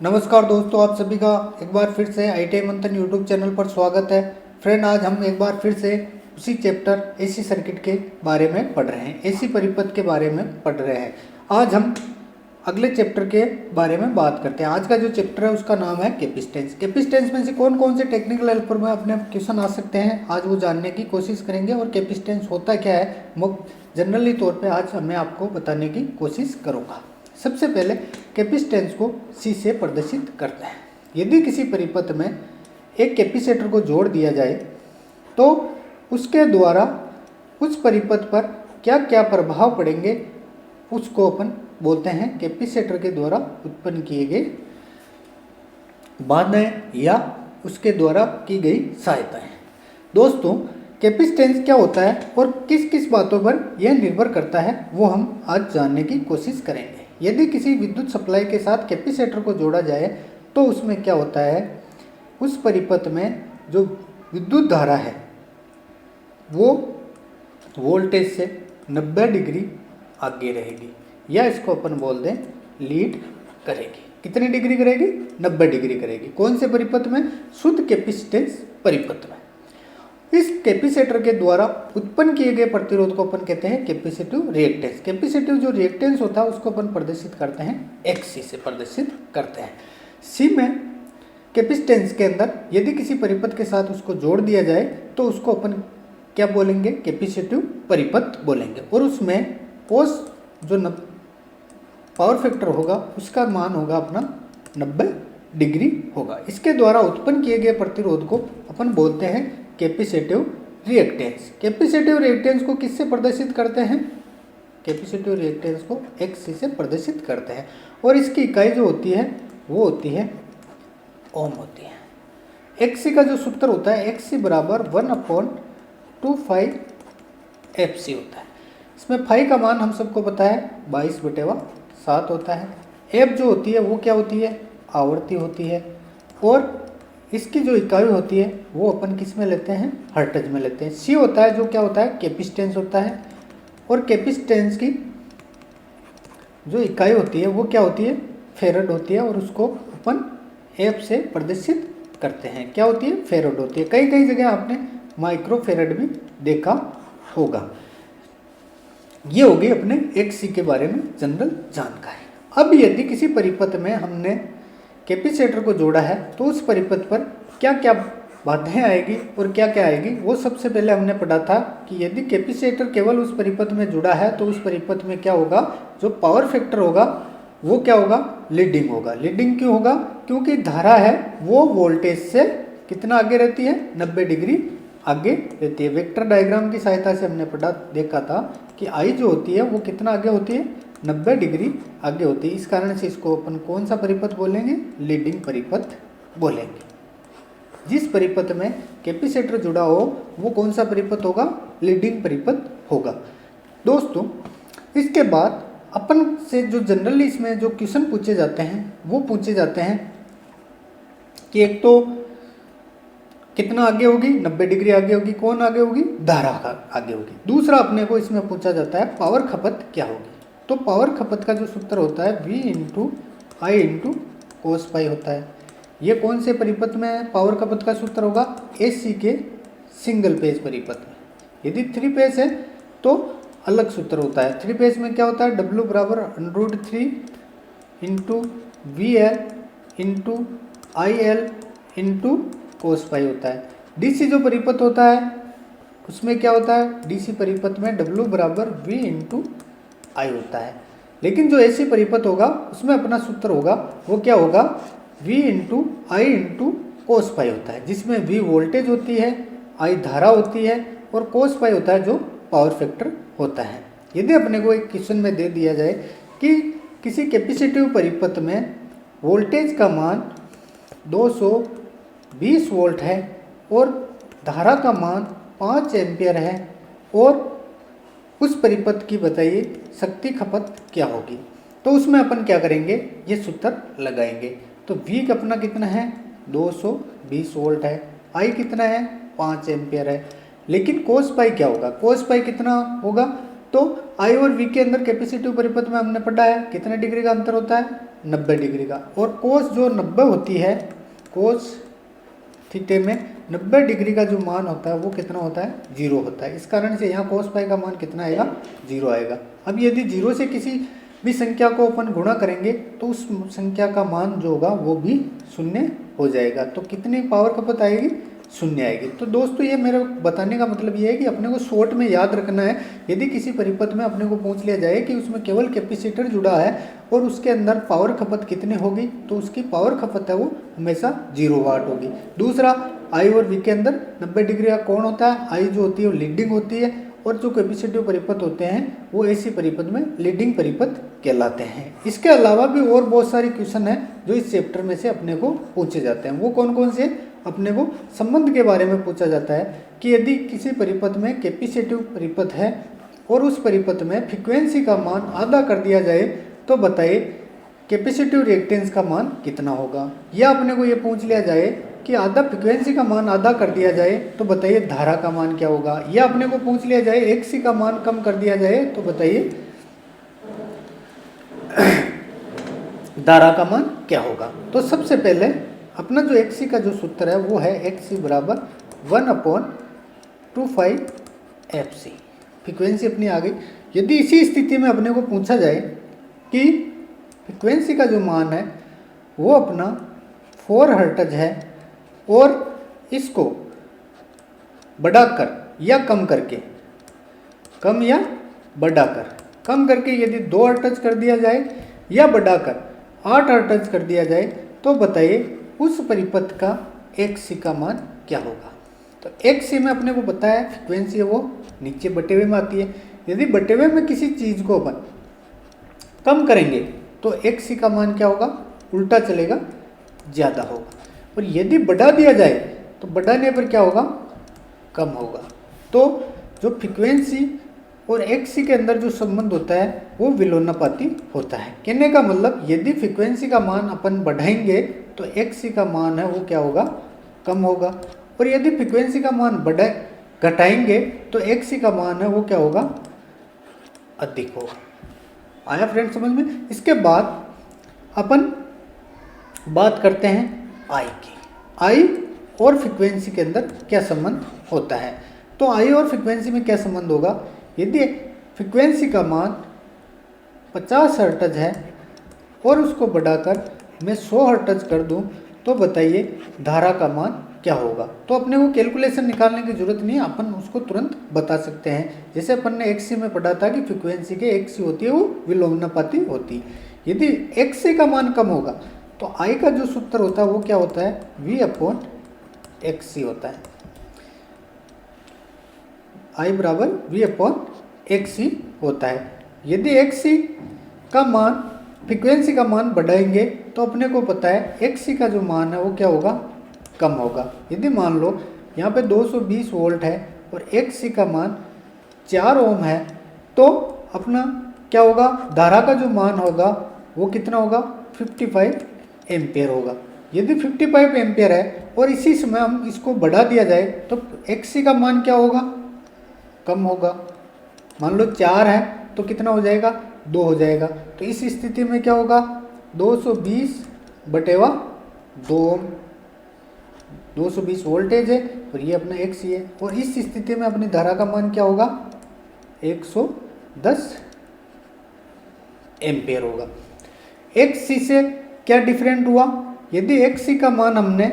नमस्कार दोस्तों, आप सभी का एक बार फिर से ITI मंथन यूट्यूब चैनल पर स्वागत है। फ्रेंड, आज हम एक बार फिर से उसी चैप्टर AC सर्किट के बारे में पढ़ रहे हैं, AC परिपथ के बारे में पढ़ रहे हैं। आज हम अगले चैप्टर के बारे में बात करते हैं। आज का जो चैप्टर है उसका नाम है कैपेसिटेंस। कैपेसिटेंस में से कौन कौन से टेक्निकल हेल्पर में अपने क्वेश्चन आ सकते हैं, आज वो जानने की कोशिश करेंगे। और कैपेसिटेंस होता क्या है, जनरली तौर पर आज मैं आपको बताने की कोशिश करूँगा। सबसे पहले कैपेसिटेंस को C से प्रदर्शित करते हैं। यदि किसी परिपथ में एक कैपेसिटर को जोड़ दिया जाए तो उसके द्वारा उस परिपथ पर क्या क्या प्रभाव पड़ेंगे उसको अपन बोलते हैं कैपेसिटर के द्वारा उत्पन्न किए गए बाधाएं या उसके द्वारा की गई सहायताएं। दोस्तों, कैपेसिटेंस क्या होता है और किस किस बातों पर यह निर्भर करता है वो हम आज जानने की कोशिश करेंगे। यदि किसी विद्युत सप्लाई के साथ कैपेसिटर को जोड़ा जाए तो उसमें क्या होता है, उस परिपथ में जो विद्युत धारा है वो वोल्टेज से 90 डिग्री आगे रहेगी, या इसको अपन बोल दें लीड करेगी। कितनी डिग्री करेगी? 90 डिग्री करेगी। कौन से परिपथ में? शुद्ध कैपेसिटेंस परिपथ में। इस कैपेसिटर के द्वारा उत्पन्न किए गए प्रतिरोध को अपन कहते हैं कैपेसिटिव रिएक्टेंस। कैपेसिटिव जो रिएक्टेंस होता है उसको अपन प्रदर्शित करते हैं XC से प्रदर्शित करते हैं। C में कैपेसिटेंस के अंदर यदि किसी परिपथ के साथ उसको जोड़ दिया जाए तो उसको अपन क्या बोलेंगे? कैपेसिटिव परिपथ बोलेंगे। और उसमें कोस जो पावर फैक्टर होगा उसका मान होगा अपना 90 डिग्री होगा। इसके द्वारा उत्पन्न किए गए प्रतिरोध को अपन बोलते हैं कैपेसिटिव रिएक्टेंस। कैपेसिटिव रिएक्टेंस को किससे प्रदर्शित करते हैं? कैपेसिटिव रिएक्टेंस को XC से प्रदर्शित करते हैं। और इसकी इकाई जो होती है वो होती है ओम होती है। XC का जो सूत्र होता है XC बराबर 1/2π FC होता है। इसमें फाई का मान हम सबको पता है 22/7 होता है। F जो होती है वो क्या होती है? आवृत्ति होती है। और इसकी जो इकाई होती है वो अपन किस में लेते हैं? हर्ट्ज में लेते हैं। C होता है जो क्या होता है? कैपेसिटेंस होता है। और कैपेसिटेंस की जो इकाई होती है वो क्या होती है? फेरड होती है। और उसको अपन F से प्रदर्शित करते हैं। क्या होती है? फेरड होती है। कई कई जगह आपने माइक्रो फेरड भी देखा होगा। ये होगी अपने XC के बारे में जनरल जानकारी। अब यदि किसी परिपथ में हमने कैपेसिटर को जोड़ा है तो उस परिपथ पर क्या क्या बाधाएं आएगी और क्या क्या आएगी वो सबसे पहले हमने पढ़ा था कि यदि कैपेसिटर केवल उस परिपथ में जुड़ा है तो उस परिपथ में क्या होगा? जो पावर फैक्टर होगा वो क्या होगा? लीडिंग होगा। लीडिंग क्यों होगा? क्योंकि धारा है वो वोल्टेज से कितना आगे रहती है? 90 डिग्री आगे रहती है। वेक्टर डायग्राम की सहायता से हमने देखा था कि I जो होती है वो कितना आगे होती है? 90 डिग्री आगे होती है। इस कारण से इसको अपन कौन सा परिपथ बोलेंगे? लीडिंग परिपथ बोलेंगे। जिस परिपथ में कैपेसिटर जुड़ा हो वो कौन सा परिपथ होगा? लीडिंग परिपथ होगा। दोस्तों, इसके बाद अपन से जो जनरली इसमें जो क्वेश्चन पूछे जाते हैं वो पूछे जाते हैं कि एक तो कितना आगे होगी? 90 डिग्री आगे होगी। कौन आगे होगी? धारा आगे होगी। दूसरा अपने को इसमें पूछा जाता है पावर खपत क्या होगी। तो पावर खपत का जो सूत्र होता है V × I × cos π होता है। ये कौन से परिपथ में पावर खपत का सूत्र होगा? AC के सिंगल पेज परिपथ में। यदि 3 पेज है तो अलग सूत्र होता है। 3 पेज में क्या होता है? W बराबर √3 × VL × IL × cos π होता है। DC जो परिपथ होता है उसमें क्या होता है? DC परिपथ में W बराबर V × I होता है। लेकिन जो AC परिपथ होगा उसमें अपना सूत्र होगा वो क्या होगा? V × I × cos π होता है, जिसमें V वोल्टेज होती है, I धारा होती है और cos π होता है जो पावर फैक्टर होता है। यदि अपने को एक क्वेश्चन में दे दिया जाए कि किसी कैपेसिटिव परिपथ में वोल्टेज का मान 220 वोल्ट है और धारा का मान 5 एम्पियर है और उस परिपथ की बताइए शक्ति खपत क्या होगी, तो उसमें अपन क्या करेंगे? ये सूत्र लगाएंगे। तो V का अपना कितना है? 220 वोल्ट है। I कितना है? 5 एम्पियर है। लेकिन cos π क्या होगा? cos π कितना होगा? तो I और V के अंदर कैपेसिटिव परिपथ में हमने पढ़ा है कितने डिग्री का अंतर होता है? 90 डिग्री का, और कोस जो 90 होती है, कोस थीटे में 90 डिग्री का जो मान होता है वो कितना होता है, 0 होता है। इस कारण से यहाँ कोस पाई का मान कितना आएगा, 0 आएगा। अब यदि 0 से किसी भी संख्या को अपन गुणा करेंगे तो उस संख्या का मान जो होगा वो भी 0 हो जाएगा। तो कितनी पावर खपत आएगी, 0 आएगी। तो दोस्तों ये मेरा बताने का मतलब ये है कि अपने को शॉर्ट में याद रखना है, यदि किसी परिपथ में अपने को पूछ लिया जाए कि उसमें केवल कैपेसिटर जुड़ा है और उसके अंदर पावर खपत कितनी होगी, तो उसकी पावर खपत है वो हमेशा 0 वाट होगी। दूसरा, आई और वी के अंदर 90 डिग्री का कोण होता है। आई जो होती है वो लीडिंग होती है और जो कैपेसिटिव परिपथ होते हैं वो ऐसी परिपथ में लीडिंग परिपथ कहलाते हैं। इसके अलावा भी और बहुत सारे क्वेश्चन हैं जो इस चैप्टर में से अपने को पूछे जाते हैं। वो कौन कौन से, अपने को संबंध के बारे में पूछा जाता है कि यदि किसी परिपथ में कैपेसिटिव परिपथ है और उस परिपथ में फ्रीक्वेंसी का मान आधा कर दिया जाए तो बताइए कैपेसिटिव रिएक्टेंस का मान कितना होगा। या अपने को ये पूछ लिया जाए कि आधा फ्रीक्वेंसी का मान आधा कर दिया जाए तो बताइए धारा का मान क्या होगा। या अपने को पूछ लिया जाए XC का मान कम कर दिया जाए तो बताइए धारा का मान क्या होगा। तो सबसे पहले अपना जो XC का जो सूत्र है वो है XC बराबर 1/2π FC। फ्रीक्वेंसी अपनी आ गई। यदि इसी स्थिति में अपने को पूछा जाए कि फ्रीक्वेंसी का जो मान है वो अपना 4 हर्ट्ज है और इसको बढ़ाकर या कम करके, कम या बढ़ाकर, कम करके यदि 2 हर्ट्ज कर दिया जाए या बढ़ाकर 8 हर्ट्ज कर दिया जाए तो बताइए उस परिपथ का XC का मान क्या होगा। तो XC में अपने को पता है फ्रीक्वेंसी है वो नीचे बटे हुए में आती है। यदि बटे हुए में किसी चीज़ को अपन कम करेंगे तो XC का मान क्या होगा, उल्टा चलेगा, ज़्यादा होगा। और यदि बढ़ा दिया जाए तो बढ़ाने पर क्या होगा, कम होगा। तो जो फ्रीक्वेंसी और XC के अंदर जो संबंध होता है वो विलोमानुपाती होता है। कहने का मतलब यदि फ्रीक्वेंसी का मान अपन बढ़ाएंगे तो XC का मान है वो क्या होगा, कम होगा। और यदि फ्रीक्वेंसी का मान घटाएंगे तो XC का मान है वो क्या होगा, अधिक होगा। आया फ्रेंड समझ में। इसके बाद अपन बात करते हैं आई की। आई और फ्रीक्वेंसी के अंदर क्या संबंध होता है। तो आई और फ्रीक्वेंसी में क्या संबंध होगा, यदि फ्रीक्वेंसी का मान 50 हर्ट्ज है और उसको बढ़ाकर मैं 100 हर्ट्ज कर दूं तो बताइए धारा का मान क्या होगा। तो अपने को कैलकुलेशन निकालने की जरूरत नहीं है, अपन उसको तुरंत बता सकते हैं। जैसे अपन ने XC में पढ़ा था कि फ्रीक्वेंसी के XC होती है वो विलोमानुपाती होती है। यदि XC का मान कम होगा तो I का जो सूत्र होता है वो क्या होता है, V/XC होता है। I बराबर V/XC होता है। यदि XC का मान फ्रीक्वेंसी का मान बढ़ाएंगे तो अपने को पता है XC का जो मान है वो क्या होगा, कम होगा। यदि मान लो यहाँ पे 220 वोल्ट है और XC का मान 4 ओम है तो अपना क्या होगा, धारा का जो मान होगा वो कितना होगा, 55 एम्पियर होगा। यदि 55 एम्पियर है और इसी समय हम इसको बढ़ा दिया जाए तो XC का मान क्या होगा, कम होगा। मान लो 4 है तो कितना हो जाएगा, 2 हो जाएगा। तो इस स्थिति में क्या होगा, 220/2 ओम, 220 वोल्टेज है और ये अपना XC है। और इस स्थिति में अपनी धारा का मान क्या होगा, 110 एम्पियर होगा। XC से क्या डिफरेंट हुआ, यदि XC का मान हमने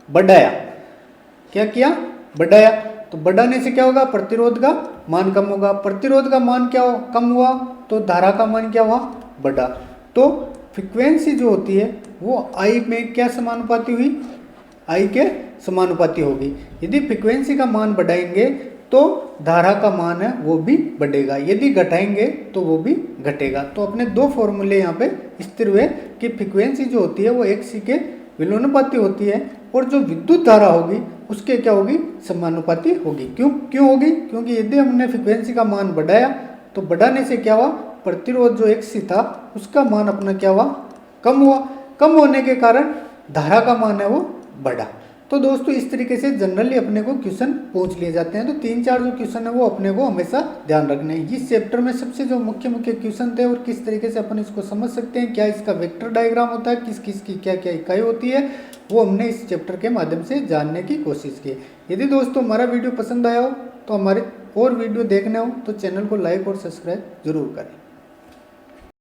बढ़ाया, क्या किया, बढ़ाया, तो बढ़ाने से क्या होगा, प्रतिरोध का मान कम होगा। प्रतिरोध का मान क्या कम हुआ तो धारा का मान क्या हुआ, बढ़ा। तो फ्रीक्वेंसी जो होती है वो I में क्या समानुपाती हुई, I के समानुपाती होगी। यदि फ्रीक्वेंसी का मान बढ़ाएंगे तो धारा का मान है वो भी बढ़ेगा, यदि घटाएंगे तो वो भी घटेगा। तो अपने दो फॉर्मूले यहाँ पे स्थिर हुए कि फ्रीक्वेंसी जो होती है वो XC के विलोमानुपाती होती है और जो विद्युत धारा होगी उसके क्या होगी, समानुपाती होगी। क्यों होगी, क्योंकि यदि हमने फ्रीक्वेंसी का मान बढ़ाया तो बढ़ाने से क्या हुआ, प्रतिरोध जो XC था उसका मान अपना क्या हुआ, कम हुआ। कम होने के कारण धारा का मान है वो बढ़ा। तो दोस्तों इस तरीके से जनरली अपने को क्वेश्चन पूछ लिए जाते हैं। तो 3-4 जो क्वेश्चन है वो अपने को हमेशा ध्यान रखने हैं। इस चैप्टर में सबसे जो मुख्य क्वेश्चन थे और किस तरीके से अपन इसको समझ सकते हैं, क्या इसका वेक्टर डायग्राम होता है, किस किस की क्या क्या इकाई होती है, वो हमने इस चैप्टर के माध्यम से जानने की कोशिश की। यदि दोस्तों हमारा वीडियो पसंद आया हो तो हमारे और वीडियो देखने हो तो चैनल को लाइक और सब्सक्राइब जरूर करें।